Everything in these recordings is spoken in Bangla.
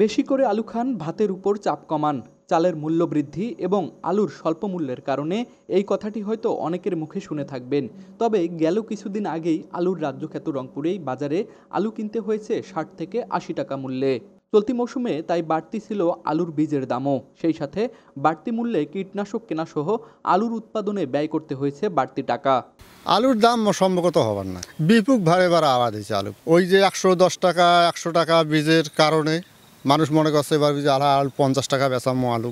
বেশি করে আলু খান, ভাতের উপর চাপ কমান। চালের মূল্য বৃদ্ধি এবং আলুর স্বল্প মূল্যের কারণে এই কথাটি হয়তো অনেকের মুখে শুনে থাকবেন। তবে গেল কিছুদিন আগেই আলুর রাজ্যখ্যাত রংপুরেই বাজারে আলু কিনতে হয়েছে ৬০ থেকে ৮০ টাকা মূল্যে। চলতি মৌসুমে তাই বাড়তি ছিল আলুর বীজের দামও। সেই সাথে বাড়তি মূল্যে কীটনাশক কেনাসহ আলুর উৎপাদনে ব্যয় করতে হয়েছে বাড়তি টাকা। আলুর দাম সম্ভবত হবার না, বিপুল ভারে ভারে আওয়াজ হয়েছে আলু। ওই যে ১১০ টাকা ১০০ টাকা বীজের কারণে মানুষ মনে করছে এবার বীজ আলু ৫০ টাকা বেচামো আলু,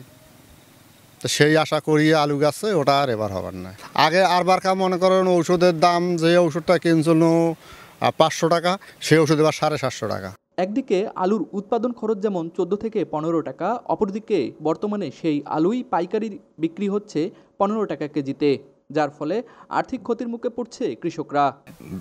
তো সেই আশা করিয়ে আলু গাছে ওটা আর এবার হবার না। আগে আরবারকা মনে করেন ঔষধের দাম, যে ওষুধটা কিনছিল ৫০০ টাকা, সেই ওষুধ এবার ৭৫০ টাকা। একদিকে আলুর উৎপাদন খরচ যেমন ১৪ থেকে ১৫ টাকা, অপরদিকে বর্তমানে সেই আলুই পাইকারি বিক্রি হচ্ছে ১৫ টাকা কেজিতে, যার ফলে আর্থিক ক্ষতির মুখে পড়ছে কৃষকরা।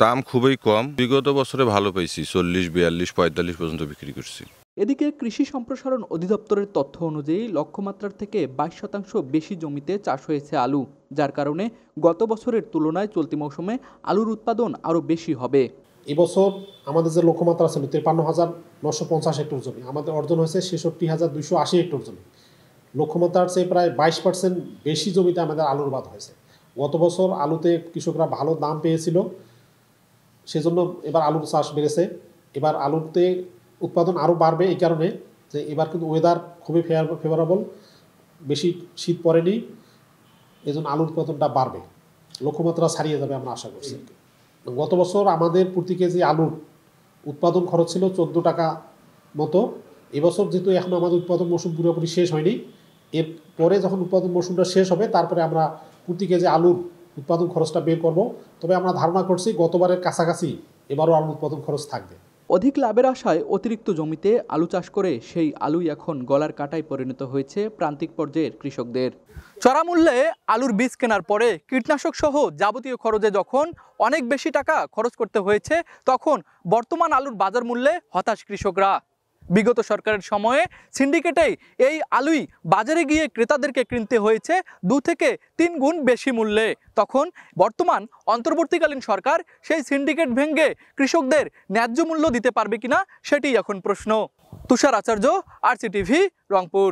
দাম খুবই কম, বিগত বছরে ভালো পাইছি, ৪০, ৪২, ৪৫ পর্যন্ত বিক্রি করছি। এদিকে কৃষি সম্প্রসারণ অধিদপ্তরের তথ্য অনুযায়ী লক্ষ্যমাত্রার থেকে ২২% বেশি জমিতে চাষ হয়েছে আলু, যার কারণে গত বছরের তুলনায় চলতি মৌসুমে আলুর উৎপাদন আরও বেশি হবে। এবছর আমাদের যে লক্ষ্যমাত্রা ছিল ৫৩,৯৫০ হেক্টর জমি, আমাদের অর্জন হয়েছে ৬৬,২৮০ হেক্টর জমি। লক্ষ্যমাত্রার চেয়ে প্রায় ২২% বেশি জমিতে আমাদের আলুর বাদ হয়েছে। গত বছর আলুতে কৃষকরা ভালো দাম পেয়েছিল, সেজন্য এবার আলুর চাষ বেড়েছে। এবার আলুতে উৎপাদন আরও বাড়বে এই কারণে যে এবার কিন্তু ওয়েদার খুবই ফেভারেবল, বেশি শীত পড়েনি, এই জন্য আলুর উৎপাদনটা বাড়বে, লক্ষ্যমাত্রা ছাড়িয়ে যাবে আমরা আশা করছি। গত বছর আমাদের প্রতি কেজি আলুর উৎপাদন খরচ ছিল ১৪ টাকা মতো। এবছর যেহেতু এখন আমাদের উৎপাদন মৌসুম পুরোপুরি শেষ হয়নি, এরপরে যখন উৎপাদন মৌসুমটা শেষ হবে তারপরে আমরা প্রতি কেজি আলুর উৎপাদন খরচটা বের করব। তবে আমরা ধারণা করছি গতবারের কাছাকাছি এবারও আলুর উৎপাদন খরচ থাকবে। অধিক লাভের আশায় অতিরিক্ত জমিতে আলু চাষ করে সেই আলুই এখন গলার কাঁটায় পরিণত হয়েছে প্রান্তিক পর্যায়ের কৃষকদের। চড়া মূল্যে আলুর বীজ কেনার পরে কীটনাশক সহ যাবতীয় খরচে যখন অনেক বেশি টাকা খরচ করতে হয়েছে, তখন বর্তমান আলুর বাজার মূল্যে হতাশ কৃষকরা। বিগত সরকারের সময়ে সিন্ডিকেটেই এই আলুই বাজারে গিয়ে ক্রেতাদেরকে কিনতে হয়েছে ২ থেকে ৩ গুণ বেশি মূল্যে। তখন বর্তমান অন্তর্বর্তীকালীন সরকার সেই সিন্ডিকেট ভেঙে কৃষকদের ন্যায্য মূল্য দিতে পারবে কিনা, সেটি এখন প্রশ্ন। তুষার আচার্য, RCTV, রংপুর।